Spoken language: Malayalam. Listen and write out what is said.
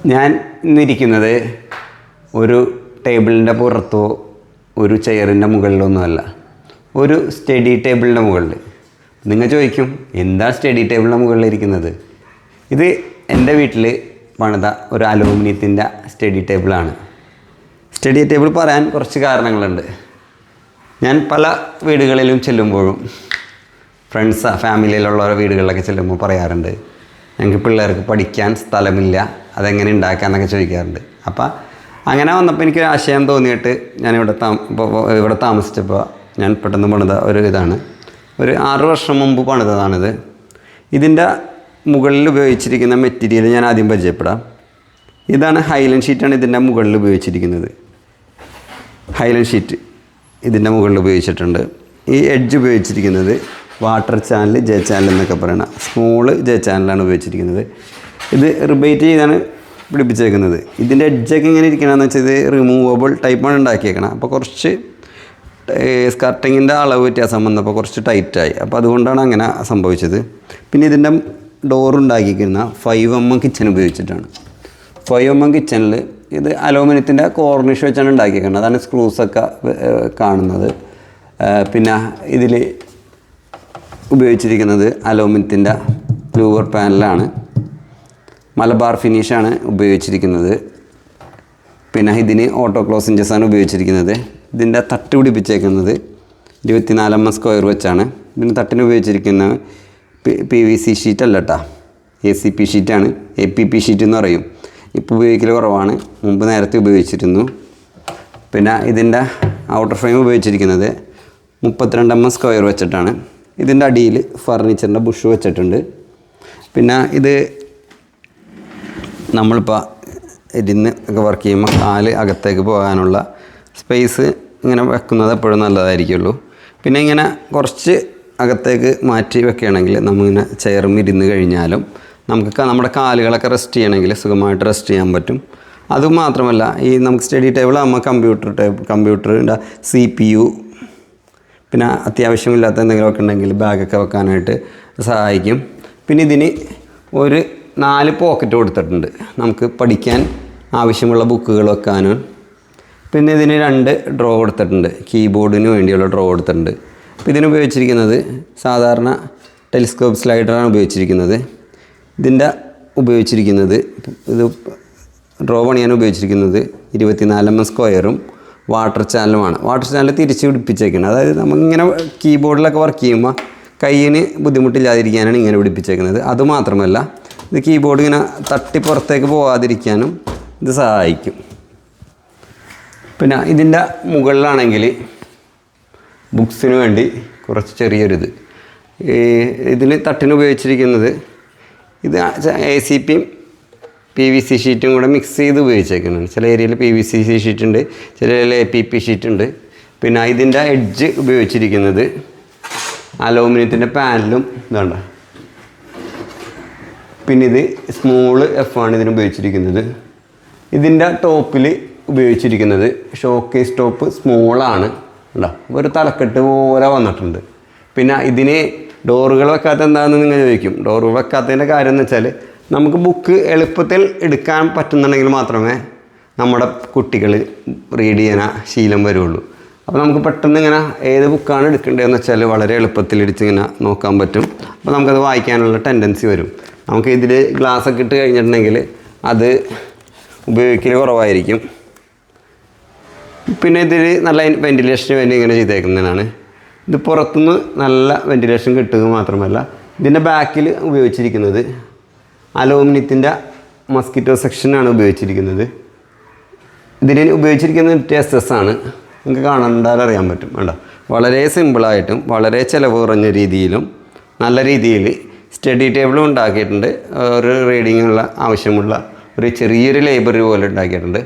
ഞാൻ ഇന്നിരിക്കുന്നത് ഒരു ടേബിളിൻ്റെ പുറത്തോ ഒരു ചെയറിൻ്റെ മുകളിലൊന്നുമല്ല, ഒരു സ്റ്റഡി ടേബിളിൻ്റെ മുകളിൽ. നിങ്ങൾ ചോദിക്കും, എന്താ സ്റ്റഡി ടേബിളിൻ്റെ മുകളിലിരിക്കുന്നത്? ഇത് എൻ്റെ വീട്ടിൽ പണിത ഒരു അലൂമിനിയത്തിൻ്റെ സ്റ്റഡി ടേബിളാണ്. സ്റ്റഡി ടേബിൾ പറയാൻ കുറച്ച് കാരണങ്ങളുണ്ട്. ഞാൻ പല വീടുകളിലും ചെല്ലുമ്പോഴും ഫാമിലിയിലുള്ള വീടുകളിലൊക്കെ ചെല്ലുമ്പോൾ പറയാറുണ്ട്, ഞങ്ങൾക്ക് പിള്ളേർക്ക് പഠിക്കാൻ സ്ഥലമില്ല, അതെങ്ങനെ ഉണ്ടാക്കാമെന്നൊക്കെ ചോദിക്കാറുണ്ട്. അപ്പോൾ അങ്ങനെ വന്നപ്പോൾ എനിക്കൊരു ആശയം തോന്നിയിട്ട് ഞാൻ ഇവിടെ താമസിച്ചപ്പോൾ ഞാൻ പെട്ടെന്ന് പണിത ഒരു ഇതാണ്. ഒരു 6 വർഷം മുമ്പ് പണിതതാണിത്. ഇതിൻ്റെ മുകളിൽ ഉപയോഗിച്ചിരിക്കുന്ന മെറ്റീരിയൽ ഞാൻ ആദ്യം പരിചയപ്പെടാം. ഇതാണ് ഹൈലൻഡ് ഷീറ്റാണ് ഇതിൻ്റെ മുകളിൽ ഉപയോഗിച്ചിരിക്കുന്നത്. ഹൈലൻഡ് ഷീറ്റ് ഇതിൻ്റെ മുകളിൽ ഉപയോഗിച്ചിട്ടുണ്ട്. ഈ എഡ്ജ് ഉപയോഗിച്ചിരിക്കുന്നത് വാട്ടർ ചാനൽ, ജെ ചാനൽ എന്നൊക്കെ പറയുന്ന സ്മോള് ജെ ചാനലാണ് ഉപയോഗിച്ചിരിക്കുന്നത്. ഇത് റിബേറ്റ് ചെയ്താണ് പിടിപ്പിച്ചേക്കുന്നത്. ഇതിൻ്റെ എഡ്ജൊക്കെ ഇങ്ങനെ ഇരിക്കണമെന്ന് വെച്ചാൽ ഇത് റിമൂവബിൾ ടൈപ്പാണ് ഉണ്ടാക്കിയേക്കണം. അപ്പോൾ കുറച്ച് സ്കർട്ടിങ്ങിൻ്റെ അളവ് വ്യത്യാസം വന്നപ്പോൾ കുറച്ച് ടൈറ്റായി. അപ്പോൾ അതുകൊണ്ടാണ് അങ്ങനെ സംഭവിച്ചത്. പിന്നെ ഇതിൻ്റെ ഡോറുണ്ടാക്കിയിരിക്കുന്ന 5mm കിച്ചൺ ഉപയോഗിച്ചിട്ടാണ്. 5mm കിച്ചണിൽ ഇത് അലൂമിനിയത്തിൻ്റെ കോർണിഷ് വെച്ചാണ് ഉണ്ടാക്കിയിരിക്കുന്നത്. അതാണ് സ്ക്രൂസൊക്കെ കാണുന്നത്. പിന്നെ ഇതിൽ ഉപയോഗിച്ചിരിക്കുന്നത് അലൂമിനിയത്തിൻ്റെ ലൂവർ പാനലാണ്. മലബാർ ഫിനിഷാണ് ഉപയോഗിച്ചിരിക്കുന്നത്. പിന്നെ ഇതിന് ഓട്ടോ ക്ലോസ് ഇഞ്ചസാണ് ഉപയോഗിച്ചിരിക്കുന്നത്. ഇതിൻ്റെ തട്ട് പിടിപ്പിച്ചേക്കുന്നത് 24mm സ്ക്വയർ വെച്ചാണ്. ഇതിന് തട്ടിന് ഉപയോഗിച്ചിരിക്കുന്ന PVC ഷീറ്റ് അല്ല കേട്ടോ, ACP ഷീറ്റാണ്. APP ഷീറ്റ് എന്ന് പറയും. ഇപ്പോൾ ഉപയോഗിക്കൽ കുറവാണ്, മുമ്പ് നേരത്തെ ഉപയോഗിച്ചിരുന്നു. പിന്നെ ഇതിൻ്റെ ഔട്ടർ ഫ്രെയിം ഉപയോഗിച്ചിരിക്കുന്നത് 32mm സ്ക്വയർ വെച്ചിട്ടാണ്. ഇതിൻ്റെ അടിയിൽ ഫർണിച്ചറിൻ്റെ ബുഷ് വെച്ചിട്ടുണ്ട്. പിന്നെ ഇത് നമ്മളിപ്പോൾ ഇരുന്ന് ഒക്കെ വർക്ക് ചെയ്യുമ്പോൾ കാല് അകത്തേക്ക് പോകാനുള്ള സ്പേസ് ഇങ്ങനെ വെക്കുന്നത് എപ്പോഴും നല്ലതായിരിക്കുള്ളൂ. പിന്നെ ഇങ്ങനെ കുറച്ച് അകത്തേക്ക് മാറ്റി വെക്കുകയാണെങ്കിൽ നമ്മളിങ്ങനെ ചെയറും ഇരുന്ന് കഴിഞ്ഞാലും നമുക്ക് നമ്മുടെ കാലുകളൊക്കെ റെസ്റ്റ് ചെയ്യണമെങ്കിൽ സുഖമായിട്ട് റെസ്റ്റ് ചെയ്യാൻ പറ്റും. അതുമാത്രമല്ല, ഈ നമുക്ക് സ്റ്റഡി ടേബിൾ ആകുമ്പോൾ കമ്പ്യൂട്ടറിൻ്റെ CPU, പിന്നെ അത്യാവശ്യമില്ലാത്ത എന്തെങ്കിലുമൊക്കെ ഉണ്ടെങ്കിൽ ബാഗൊക്കെ വെക്കാനായിട്ട് സഹായിക്കും. പിന്നെ ഇതിന് ഒരു 4 പോക്കറ്റ് കൊടുത്തിട്ടുണ്ട്, നമുക്ക് പഠിക്കാൻ ആവശ്യമുള്ള ബുക്കുകൾ വെക്കാനും. പിന്നെ ഇതിന് 2 ഡ്രോ കൊടുത്തിട്ടുണ്ട്, കീബോർഡിന് വേണ്ടിയുള്ള ഡ്രോ കൊടുത്തിട്ടുണ്ട്. അപ്പോൾ ഇതിന് ഉപയോഗിച്ചിരിക്കുന്നത് സാധാരണ ടെലിസ്കോപ്പ് സ്ലൈഡറാണ് ഉപയോഗിച്ചിരിക്കുന്നത്. ഇതിൻ്റെ ഉപയോഗിച്ചിരിക്കുന്നത് ഇത് ഡ്രോ പണിയാൻ ഉപയോഗിച്ചിരിക്കുന്നത് 24mm സ്ക്വയറും വാട്ടർ ചാനലുമാണ്. വാട്ടർ ചാനൽ തിരിച്ച് പിടിപ്പിച്ചേക്കുന്നത്, അതായത് നമ്മളിങ്ങനെ കീബോർഡിലൊക്കെ വർക്ക് ചെയ്യുമ്പോൾ കയ്യിന് ബുദ്ധിമുട്ടില്ലാതിരിക്കാനാണ് ഇങ്ങനെ പിടിപ്പിച്ചേക്കുന്നത്. അതുമാത്രമല്ല, ഇത് കീബോർഡ് ഇങ്ങനെ തട്ടി പുറത്തേക്ക് പോകാതിരിക്കാനും ഇത് സഹായിക്കും. പിന്നെ ഇതിൻ്റെ മുകളിലാണെങ്കിൽ ബുക്സിന് വേണ്ടി കുറച്ച് ചെറിയൊരിത്, ഇതിൽ തട്ടിന് ഉപയോഗിച്ചിരിക്കുന്നത് ഇത് ACPയും PVC ഷീറ്റും കൂടെ മിക്സ് ചെയ്ത് ഉപയോഗിച്ചേക്കുന്നുണ്ട്. ചില ഏരിയയിൽ PVC ഷീറ്റ് ഉണ്ട്, ചില ഏരിയയിൽ APP ഷീറ്റ് ഉണ്ട്. പിന്നെ ഇതിൻ്റെ എഡ്ജ് ഉപയോഗിച്ചിരിക്കുന്നത് അലൂമിനിയത്തിൻ്റെ പാനലും ഇതുണ്ട്. പിന്നെ ഇത് സ്മോള് F ആണ് ഇതിന് ഉപയോഗിച്ചിരിക്കുന്നത്. ഇതിൻ്റെ ടോപ്പിൽ ഉപയോഗിച്ചിരിക്കുന്നത് ഷോക്കേസ് ടോപ്പ് സ്മോളാണ് ഉണ്ടോ, ഒരു തലക്കെട്ട് പോലെ വന്നിട്ടുണ്ട്. പിന്നെ ഇതിന് ഡോറുകൾ വെക്കാത്ത എന്താണെന്ന് നിങ്ങൾ ചോദിക്കും. ഡോറുകൾ വെക്കാത്തതിൻ്റെ കാര്യം എന്ന് വെച്ചാൽ നമുക്ക് ബുക്ക് എളുപ്പത്തിൽ എടുക്കാൻ പറ്റുന്നുണ്ടെങ്കിൽ മാത്രമേ നമ്മുടെ കുട്ടികൾ റീഡ് ചെയ്യാൻ ശീലം വരുള്ളൂ. അപ്പോൾ നമുക്ക് പെട്ടെന്ന് ഇങ്ങനെ ഏത് ബുക്കാണ് എടുക്കേണ്ടതെന്ന് വെച്ചാൽ വളരെ എളുപ്പത്തിൽ ഇങ്ങനെ നോക്കാൻ പറ്റും. അപ്പോൾ നമുക്കത് വായിക്കാനുള്ള ടെൻഡൻസി വരും. നമുക്ക് ഇതിൽ ഗ്ലാസ്സൊക്കെ ഇട്ട് കഴിഞ്ഞിട്ടുണ്ടെങ്കിൽ അത് ഉപയോഗിക്കൽ കുറവായിരിക്കും. പിന്നെ ഇതിൽ നല്ല വെൻറ്റിലേഷന് വേണ്ടി ഇങ്ങനെ ചെയ്തേക്കുന്നതാണ്. ഇത് പുറത്തുനിന്ന് നല്ല വെൻറ്റിലേഷൻ കിട്ടുക മാത്രമല്ല, ഇതിൻ്റെ ബാക്കിൽ ഉപയോഗിച്ചിരിക്കുന്നത് അലൂമിനിയത്തിൻ്റെ മസ്കിറ്റോ സെക്ഷനാണ് ഉപയോഗിച്ചിരിക്കുന്നത്. ഇതിന് ഉപയോഗിച്ചിരിക്കുന്നത് TSS ആണ്. നിങ്ങൾക്ക് കാണണ്ടാൽ അറിയാൻ പറ്റും. വേണ്ട, വളരെ സിമ്പിളായിട്ടും വളരെ ചിലവ് കുറഞ്ഞ രീതിയിലും നല്ല രീതിയിൽ സ്റ്റഡി ടേബിളും ഉണ്ടാക്കിയിട്ടുണ്ട്. ഒരു റീഡിങ്ങിനുള്ള ആവശ്യമുള്ള ഒരു ചെറിയൊരു ലൈബ്രറി പോലെ ഉണ്ടാക്കിയിട്ടുണ്ട്.